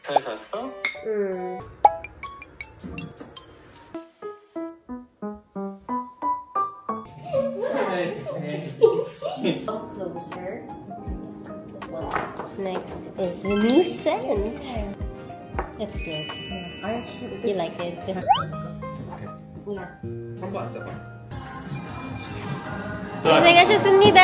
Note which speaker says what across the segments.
Speaker 1: 잘 잤어?
Speaker 2: Closer. Next is the new scent. It's good. You like it? Yeah.
Speaker 1: 한번 앉아봐.
Speaker 2: 고생하셨습니다.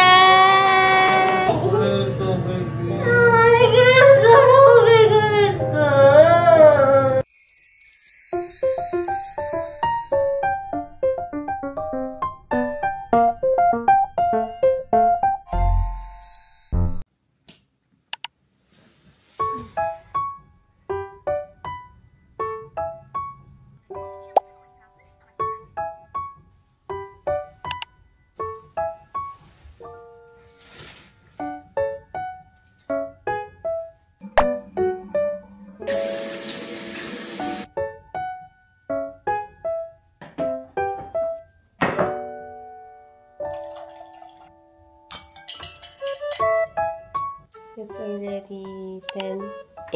Speaker 2: It's already 10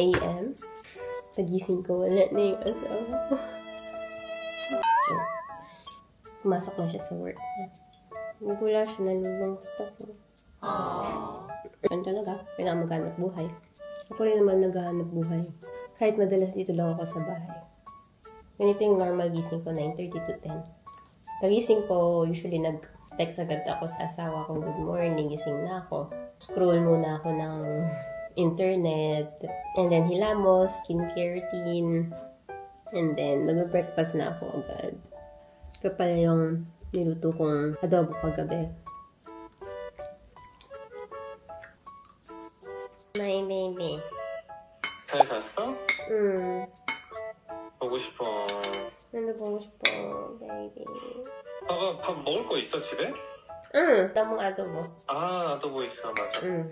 Speaker 2: a.m. Nagising ko, wala na yung asawa ko. Pumasok na siya sa work. Hindi pula siya, nalulungkot ako. Ano talaga? Kailangan maghanap buhay. Ako rin naman naghahanap buhay. Kahit madalas dito lang ako sa bahay. Ganito yung normal gising ko, 9:30 to 10. Pagising ko, usually nag-text agad ako sa asawa ko, good morning, gising na ako. Scroll muna ako ng internet. And then hilamos, skincare routine. And then mag-breakfast na ako agad. Ito pala yung niluto kong adobo kagabi. My baby.
Speaker 1: 잘 잤어? 보고 싶어.
Speaker 2: 나도 보고 싶어, baby.
Speaker 1: 밥 먹을 거 있어, 집에?
Speaker 2: 응, 나무 아도보.
Speaker 1: 아, 아도보 있어, 맞아.
Speaker 2: 응.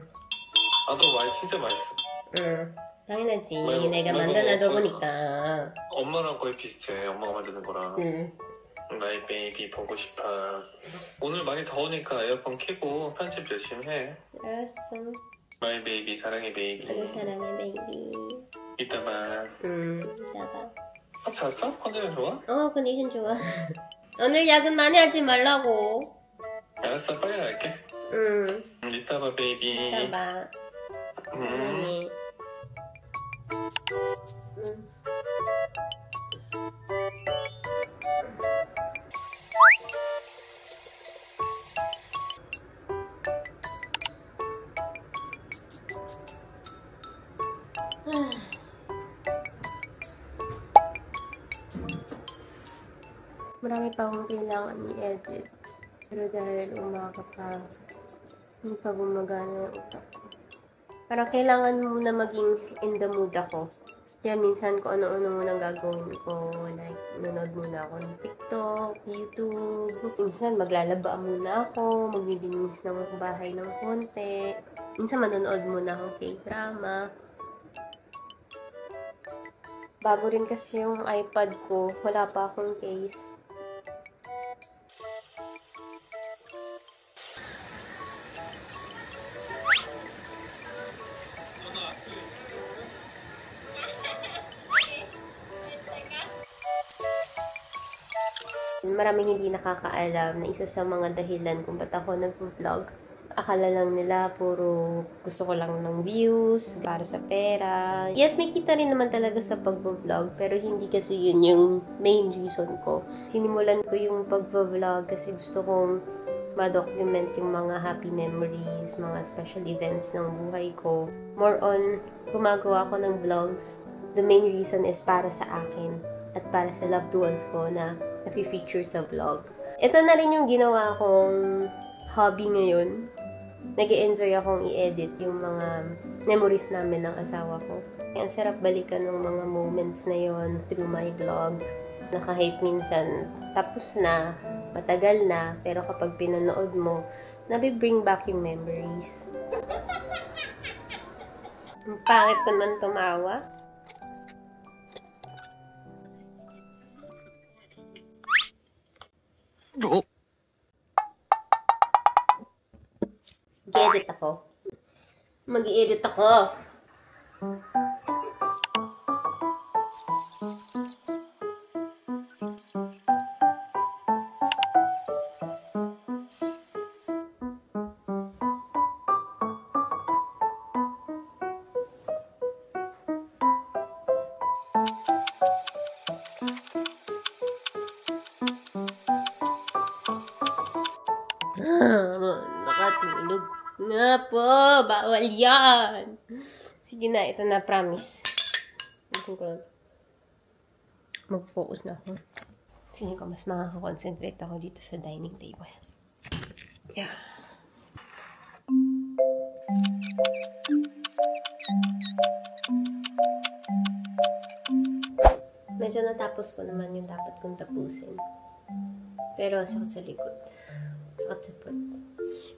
Speaker 1: 아도보 진짜 맛있어.
Speaker 2: 응. 당연하지.
Speaker 1: 왜,
Speaker 2: 내가
Speaker 1: 왜
Speaker 2: 만든
Speaker 1: 먹어?
Speaker 2: 아도보니까.
Speaker 1: 엄마랑 거의 비슷해, 엄마가 만드는 거랑.
Speaker 2: 응.
Speaker 1: 나의 베이비 보고 싶어. 오늘 많이 더우니까 에어컨 켜고 편집 열심히 해.
Speaker 2: 알았어.
Speaker 1: 마이 베이비, 사랑해 베이비.
Speaker 2: 나도 사랑해, 베이비.
Speaker 1: 이따 봐.
Speaker 2: 이따 봐.
Speaker 1: 잤어? 컨디션 좋아?
Speaker 2: 컨디션 좋아. 오늘 야근 많이 하지 말라고.
Speaker 1: 알았어, 빨리 갈게. 이따 봐, 베이비.
Speaker 2: 이따 봐. 사랑해. Marami pa akong kailangan i-edit. Pero dahil umaga pa, hindi pa gumagana yung utak ko. Parang kailangan muna maging in the mood ako. Kaya minsan kung ano-ano muna gagawin ko. Like, nanonood muna ako ng TikTok, YouTube. Minsan maglalaba muna ako, maglilinis ng bahay ng konti. Minsan manonood muna akong K-drama. Bago rin kasi yung iPad ko, wala pa akong case. Maraming hindi nakakaalam na isa sa mga dahilan kung ba't ako nag-vlog. Akala lang nila puro gusto ko lang ng views, para sa pera. Yes, may kita rin naman talaga sa pag-vlog, pero hindi kasi yun yung main reason ko. Sinimulan ko yung pag-vlog kasi gusto kong ma-document yung mga happy memories, mga special events ng buhay ko. More on, gumagawa ko ng vlogs. The main reason is para sa akin at para sa loved ones ko na napi-feature sa vlog. Ito na rin yung ginawa kong hobby ngayon. Nag-e-enjoy akong i-edit yung mga memories namin ng asawa ko. Ang sarap balikan ng mga moments na yon through my vlogs. Na kahit minsan tapos na, matagal na, pero kapag pinanood mo, nabi-bring back yung memories. Ang pangit naman tumawa. Mag-edit ako. Mag-edit ako. Nakatulog na po. Bawal yan. Sige na, ito na, promise. Mag-focus na ako. Feeling ko mas makaka-concentrate ako dito sa dining table. Yeah. Medyo natapos ko naman yung dapat kong tapusin. Pero sakit sa likod. Sakit sa puwet.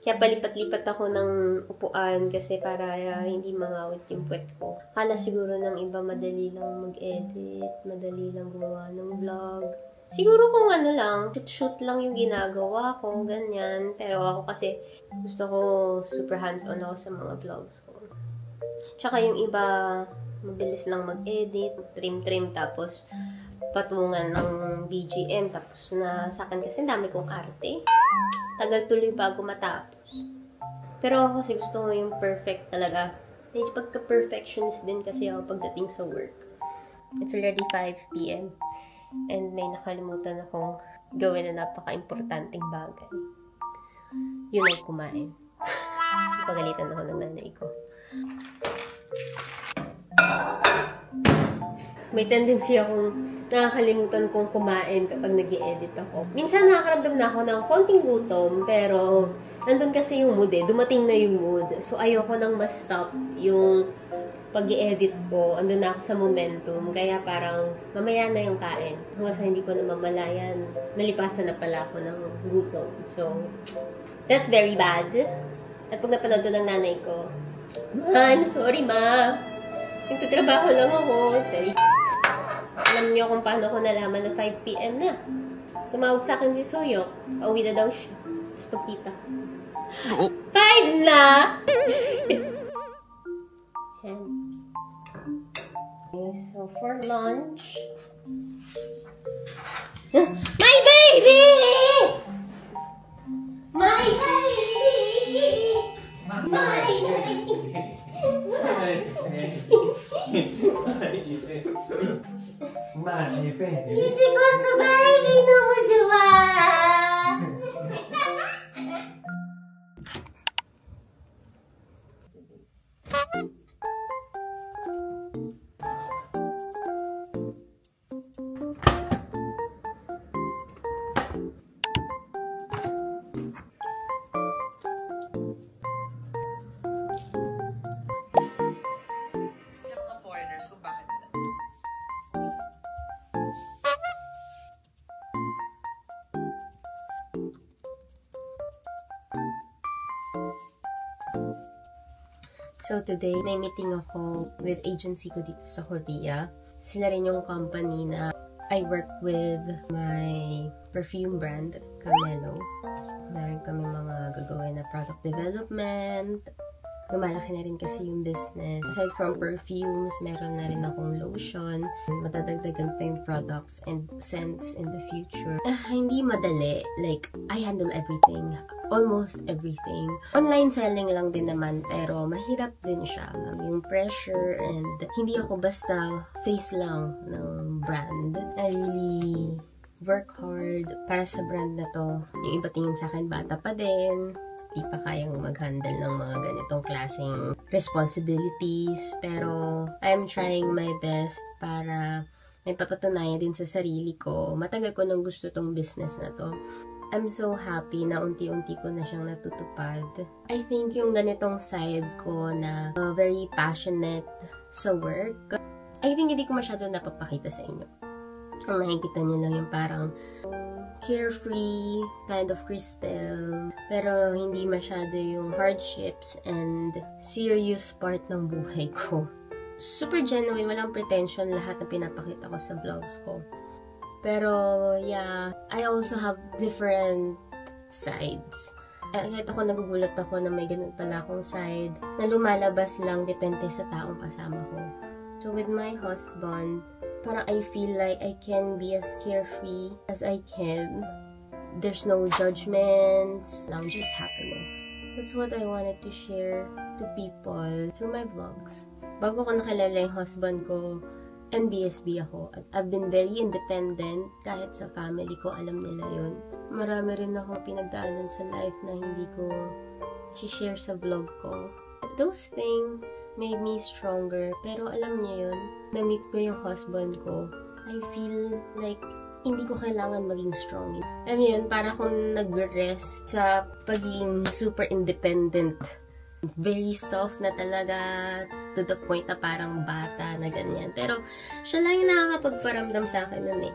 Speaker 2: Kaya palipat-lipat ako ng upuan kasi para hindi mangawit yung puwet ko. Kala siguro ng iba madali lang mag-edit, madali lang gumawa ng vlog. Siguro kung ano lang, shoot lang yung ginagawa ko, ganyan. Pero ako kasi gusto ko super hands-on ako sa mga vlogs ko. Tsaka yung iba, mabilis lang mag-edit, trim-trim, tapos patungan ng BGM, tapos na sa akin kasi dami kong arte. Tagal tuloy bago matapos. Pero ako kasi gusto ko yung perfect talaga. Pagka-perfectionist din kasi ako pagdating sa work. It's already 5 p.m. And may nakalimutan akong gawin na napaka-importanting bagay. Yun ay kumain. Pagalitan ako ng nanay ko. May tendency akong nakakalimutan kong kumain kapag nag-i-edit ako. Minsan nakakaramdam na ako ng konting gutom, pero nandun kasi yung mood eh. Dumating na yung mood. So ayoko nang ma-stop yung pag-i-edit ko. Andun na ako sa momentum. Kaya parang mamaya na yung kain. Hanggang sa hindi ko na mamalayan, nalipasan na pala ako ng gutom. So, that's very bad. At pag napanood ko ng nanay ko, Ma, I'm sorry, Ma. Nagtatrabaho lang ako. Charis. Alam niyo kung paano ko nalaman na 5 p.m. na. Tumawag sa akin si Suyok. Pauwi na daw siya. Tapos pagkita. 5 na! Okay, so for lunch. My baby! My baby! My baby! 이지고 스마일이 너무 좋아. So today, may meeting ako with agency ko dito sa Korea. Sila rin yung company na I work with my perfume brand, Camelo. Meron kami mga gagawin na product development. Lumalaki na rin kasi yung business. Aside from perfumes, meron na rin akong lotion. Matadagdagan pa yung products and scents in the future. Hindi madali. Like, I handle everything. Almost everything. Online selling lang din naman, pero mahirap din siya. Yung pressure and hindi ako basta face lang ng brand. I really work hard para sa brand na to. Yung iba tingin sa akin, bata pa din. Di pa kayang mag-handle ng mga ganitong klaseng responsibilities. Pero, I'm trying my best para may papatunayan din sa sarili ko. Matagal ko nang gusto tong business na to. I'm so happy na unti-unti ko na siyang natutupad. I think yung ganitong side ko na very passionate sa work, I think hindi ko masyado napapakita sa inyo. Ang nakikita nyo lang yung parang carefree, kind of Crystal, pero hindi masyado yung hardships and serious part ng buhay ko. Super genuine, walang pretension lahat na pinapakita ko sa vlogs ko. Pero, yeah, I also have different sides. Kahit ako nagugulat ako na may ganun pala akong side na lumalabas lang depende sa taong kasama ko. So, with my husband, parang I feel like I can be as carefree as I can. There's no judgments, lang, just happiness. That's what I wanted to share to people through my vlogs. Bago ko nakilala yung husband ko, NBSB ako. At I've been very independent. Kahit sa family ko, alam nila yun. Marami rin ako pinagdaanan sa life na hindi ko share sa vlog ko. Those things made me stronger. Pero alam niyo yun, na-meet ko yung husband ko, I feel like hindi ko kailangan maging strong. Alam niyo yun, para akong nag-rest sa pagiging super independent. Very soft na talaga, to the point na parang bata na ganyan. Pero, siya lang yung nakakapagparamdam sa akin nun eh.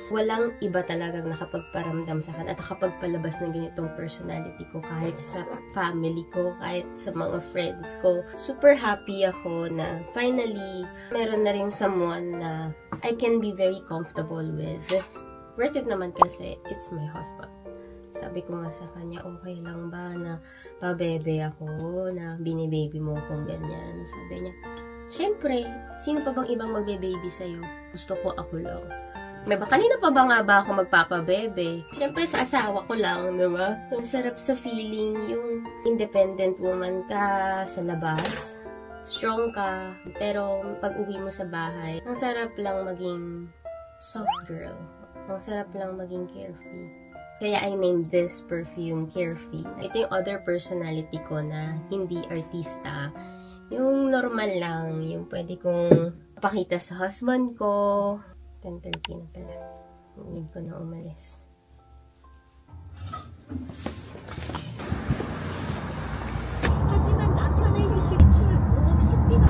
Speaker 2: Walang iba talagang nakapagparamdam sa akin at nakapagpalabas ng ganitong personality ko kahit sa family ko, kahit sa mga friends ko. Super happy ako na finally, meron na rin someone na I can be very comfortable with. Worth it naman kasi it's my husband. Sabi ko nga sa kanya, okay lang ba na pabebe ako, na binibaby mo kung ganyan. Sabi niya, syempre, sino pa bang ibang magbe-baby sa'yo? Gusto ko ako lang. Diba? Kanina pa ba nga ba ako magpapabebe? Syempre, sa asawa ko lang, diba? Masarap sa feeling yung independent woman ka sa labas. Strong ka, pero pag uwi mo sa bahay, ang sarap lang maging soft girl. Ang sarap lang maging carefree. Kaya I named this perfume Carefree. Ito yung other personality ko na hindi artista. Yung normal lang, yung pwede kong pakita sa husband ko. 10:30 na pala. Need ko na umalis. Hajiman 남편의 휴식 출국 식비가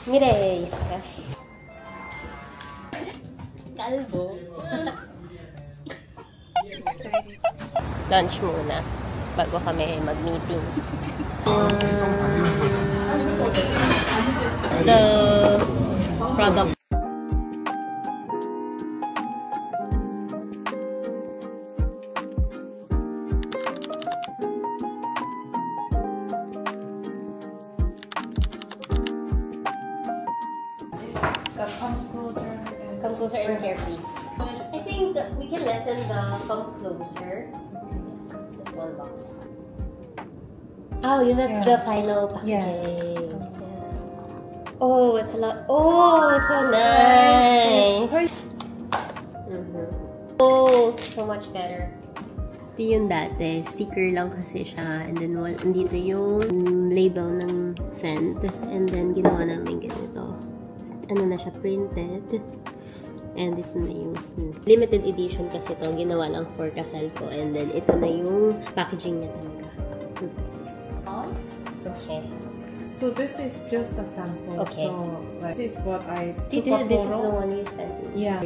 Speaker 2: Mire, kalbo. Lunch muna bago kami mag-meeting. The product. Come closer and carefree. I think we can lessen the come closer. Just one box. Oh, yeah, that's the final packaging. Yeah. Oh, it's a lot. Oh, it's so nice. Oh, so much better. Ito yung dati. Sticker lang kasi siya. And then, andito yung label ng scent. And then, ginawa namin ganito. Ano na siya, printed. And ito na yung limited edition kasi ito. Ginawa lang for kasal ko. And then, ito na yung packaging niya talaga. Okay.
Speaker 3: So this is just a sample.
Speaker 2: Okay.
Speaker 3: So like, this is what I took a photo.
Speaker 2: This is the one you sent me.
Speaker 3: Yeah.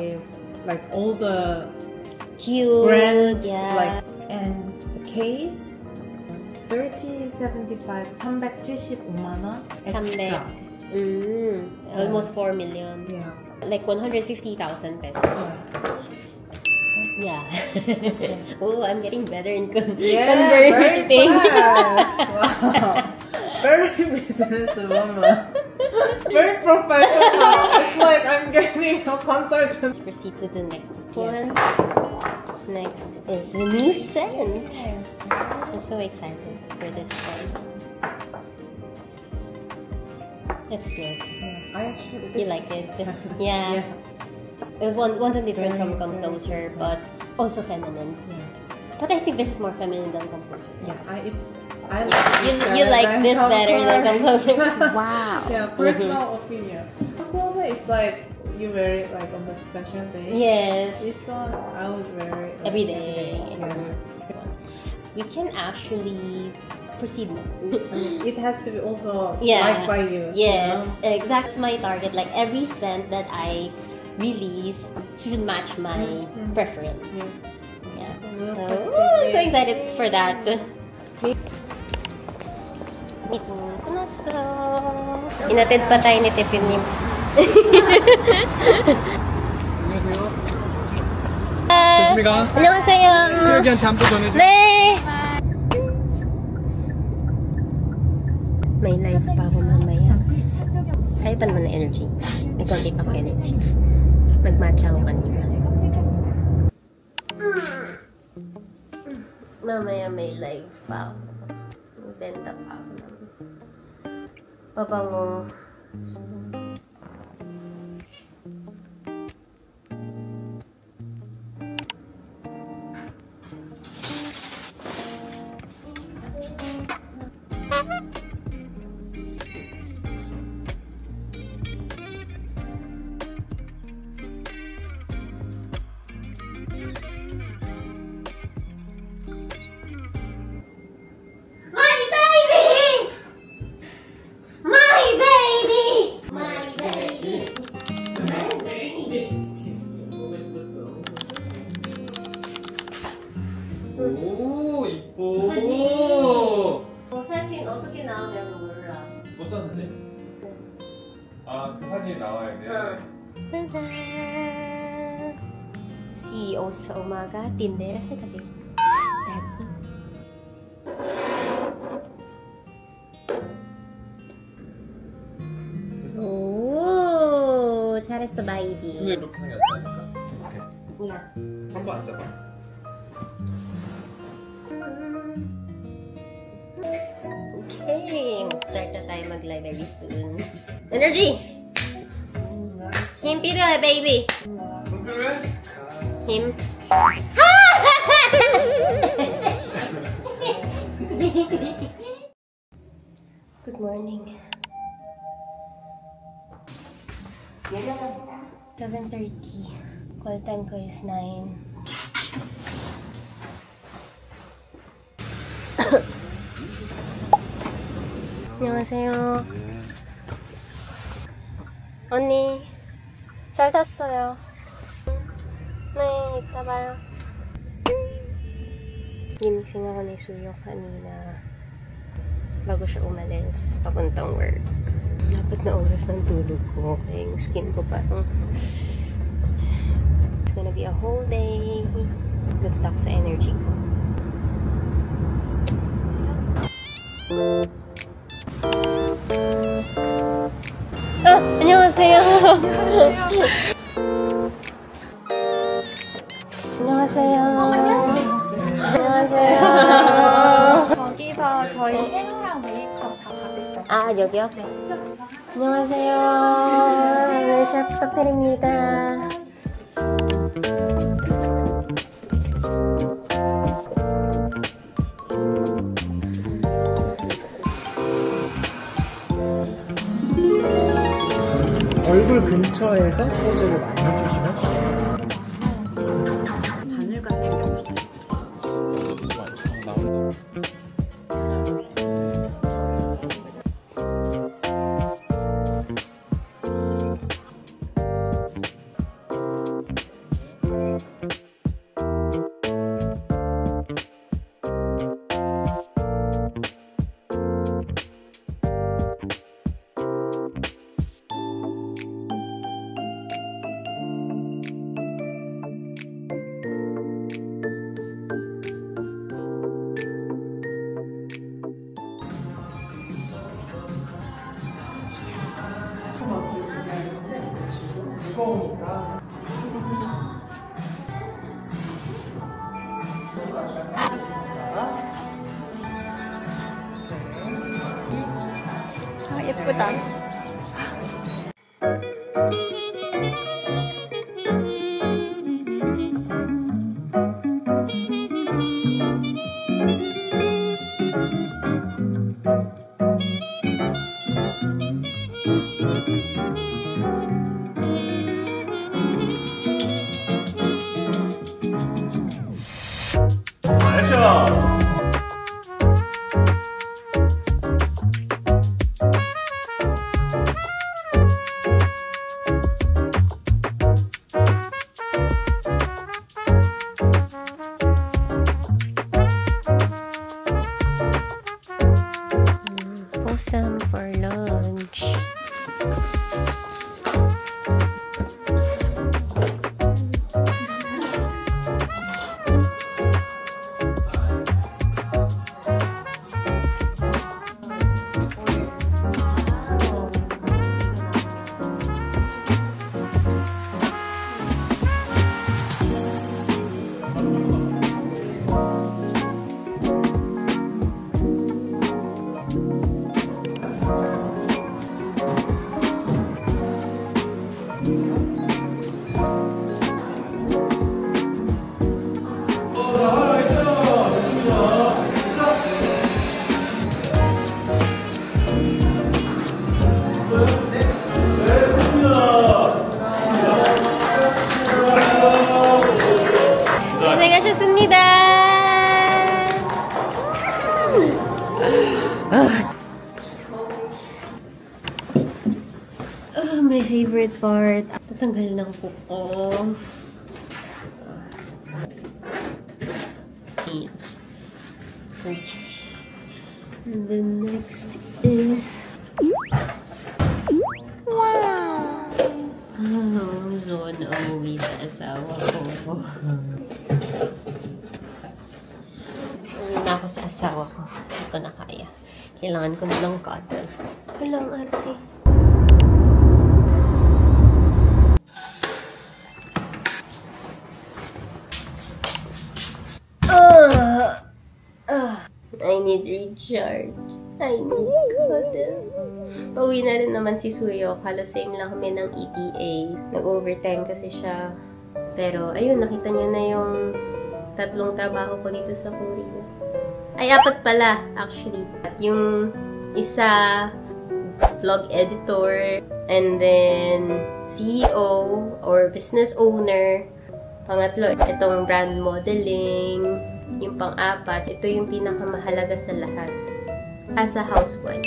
Speaker 3: Like all the
Speaker 2: cute
Speaker 3: brands,
Speaker 2: yeah.
Speaker 3: like and the case. 3075 375만 원 extra.
Speaker 2: Almost 4 million.
Speaker 3: Yeah.
Speaker 2: Like 150,000 pesos. Yeah. Oh, I'm getting better in converting.
Speaker 3: Very fast. Wow. Very businesswoman. Very professional. It's like I'm getting a concert.
Speaker 2: Let's proceed to the next one. Next is the new scent. I'm so excited for this one. It's good.
Speaker 3: Yeah, I actually.
Speaker 2: You like it? Yeah. It was one different from Come Closer, but also feminine.
Speaker 3: Yeah.
Speaker 2: But I think this is more feminine than Come Closer.
Speaker 3: Yeah, I like
Speaker 2: you like this better than Come Closer.
Speaker 3: Wow. Yeah, personal opinion. Come Closer, it's like you wear it like on the special day.
Speaker 2: Yes.
Speaker 3: This one, I would wear it like,
Speaker 2: every day.
Speaker 3: Yeah.
Speaker 2: We can actually proceed now.
Speaker 3: I mean, it has to be also liked by you.
Speaker 2: Yes,
Speaker 3: you know?
Speaker 2: exactly. That's my target. Like every scent that I release should match my preference.
Speaker 3: Yes.
Speaker 2: Yeah.
Speaker 3: So
Speaker 2: excited for that. Inatid pa tayo ni Tiffany.
Speaker 4: 좋습니까?
Speaker 2: 안녕하세요.
Speaker 4: 수혁이한테 한번 전해줘.
Speaker 2: 네. Mamaya may live pa ako. May benta pa ako ng pabango.
Speaker 1: 오, 이뻐.
Speaker 2: 그치? 사진 어떻게 나오냐고 몰라.
Speaker 1: 어떤 사진? 아, 그 사진이 나와야 돼.
Speaker 2: 짜잔! CEO sa umaga, tindera sa gabi. That's me. 오, 잘했어, 바이비.
Speaker 1: 근데 이렇게 하는 게 낫다니까?
Speaker 2: 야.
Speaker 1: 한번 앉아봐.
Speaker 2: Okay, mag-start na tayo mag-live very soon. Energy! Him pira, baby!
Speaker 1: 좀 필요해?
Speaker 2: Him. Good morning. 7:30. Call time ko is 9. 안녕하세요. 언니, 잘 탔어요. 네, 이따 봐요. Ginising ako ni Suyo kanina bago siya umalis papuntang work. Dapat na oras ng tulog ko. Kaya yung skin ko parang it's gonna be a whole day. Good luck sa energy ko. 안녕하세요. 안녕하세요. 안녕하세요.
Speaker 4: 거기서 저희 헤어랑 메이크업 다 받을 거예요.
Speaker 2: 아, 여기요? 안녕하세요. 네, 잘 부탁드립니다.
Speaker 5: 얼굴 근처에서 포즈를 많이 해주시면
Speaker 4: 바늘 같은 게 없어요.
Speaker 5: 무거우니까
Speaker 4: 아, 예쁘다.
Speaker 1: 액션!
Speaker 2: Awesome for lunch. My favorite part. Tatanggal ng kuko. And the next is... Wow! Zone umuwi sa asawa ko. Na ako sa asawa ko. Hindi ko na kaya. Kailangan ko na ng cutter. Walang arte. I need recharge. I need cuddle. Pauwi na rin naman si Suyo. Halos same lang kami ng ETA. Nag-overtime kasi siya. Pero, ayun, nakita niyo na yung 3 trabaho ko dito sa Korea. Ay, 4 pala, actually. At yung isa, vlog editor, and then CEO or business owner. Pangatlo, itong brand modeling. Yung pang-4, ito yung pinakamahalaga sa lahat. As a housewife.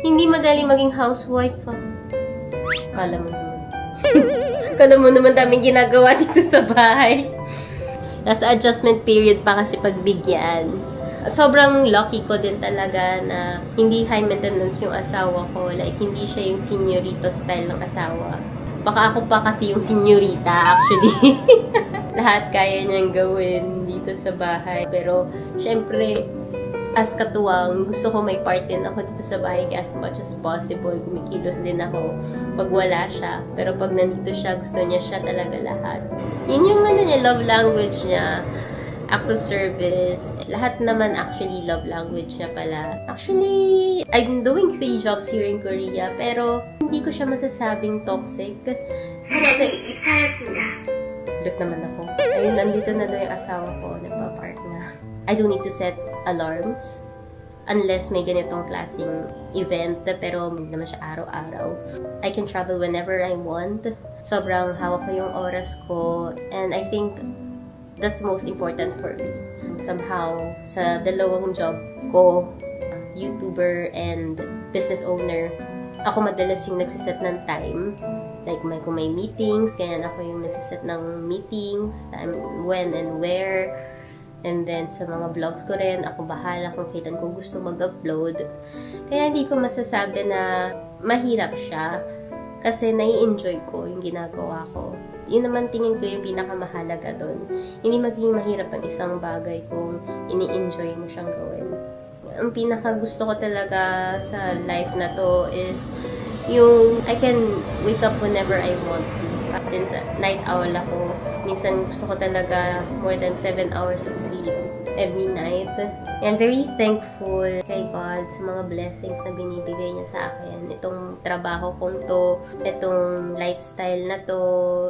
Speaker 2: Hindi madali maging housewife, ha? Kala mo naman. Kala mo naman daming ginagawa dito sa bahay. Nasa adjustment period pa kasi pagbigyan. Sobrang lucky ko din talaga na hindi high maintenance yung asawa ko. Like, hindi siya yung senyorito style ng asawa. Baka ako pa kasi yung senyorita, actually. Lahat kaya niyang gawin dito sa bahay. Pero, syempre, as katuwang, gusto ko may part din ako dito sa bahay as much as possible. Kumikilos din ako pag wala siya. Pero pag nandito siya, gusto niya siya talaga lahat. Yun yung niya, love language niya. Acts of service. Lahat naman actually love language niya pala. Actually, I'm doing 3 jobs here in Korea. Pero, hindi ko siya masasabing toxic. Kasi, look naman ako. Ayun, nandito na daw yung asawa ko. Nagpa-park na. I don't need to set alarms. Unless may ganitong klaseng event. Pero, hindi naman siya araw-araw. I can travel whenever I want. Sobrang hawak ko yung oras ko. And I think, that's most important for me. Somehow, sa 2 job ko, YouTuber and business owner, ako madalas yung nagsiset ng time. Like, kung may meetings, kaya ako yung nagsiset ng meetings, time, when and where. And then, sa mga vlogs ko rin, ako bahala kung kailan ko gusto mag-upload. Kaya hindi ko masasabi na mahirap siya. Kasi nai-enjoy ko yung ginagawa ko. Yun naman tingin ko yung pinakamahalaga doon. Hindi magiging mahirap ang isang bagay kung ini-enjoy mo siyang gawin. Ang pinaka-gusto ko talaga sa life na to is yung I can wake up whenever I want to. Since night owl ako, minsan gusto ko talaga more than 7 hours of sleep every night. I'm very thankful kay God sa mga blessings na binibigay niya sa akin. Itong trabaho kong to, itong lifestyle na to,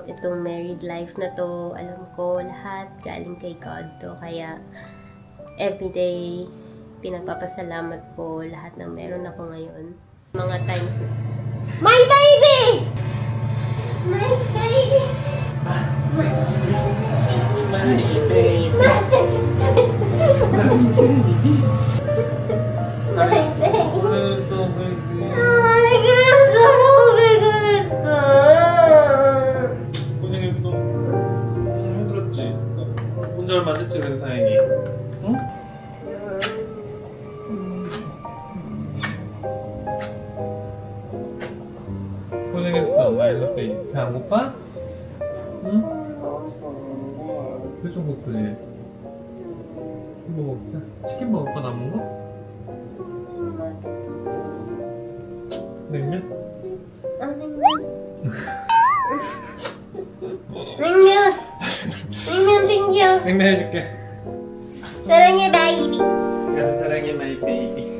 Speaker 2: itong married life na to, alam ko lahat galing kay God to. Kaya everyday pinagpapasalamat ko lahat ng meron ako ngayon. Mga times na, my baby! My baby! My baby!
Speaker 1: 고생했어. 힘들었지? 혼자 얼마 됐지, 그래도 다행히. 응? 고생했어, 마일러페이. 배 안 고파? 응? 배 좀 고프지? 뭐 먹자. 치킨 먹을까, 남은 거? 냉면?
Speaker 2: 냉면! 냉면 땡겨!
Speaker 1: 냉면 해줄게.
Speaker 2: 사랑해, 바이비!
Speaker 1: 사랑해, 마이 베이비.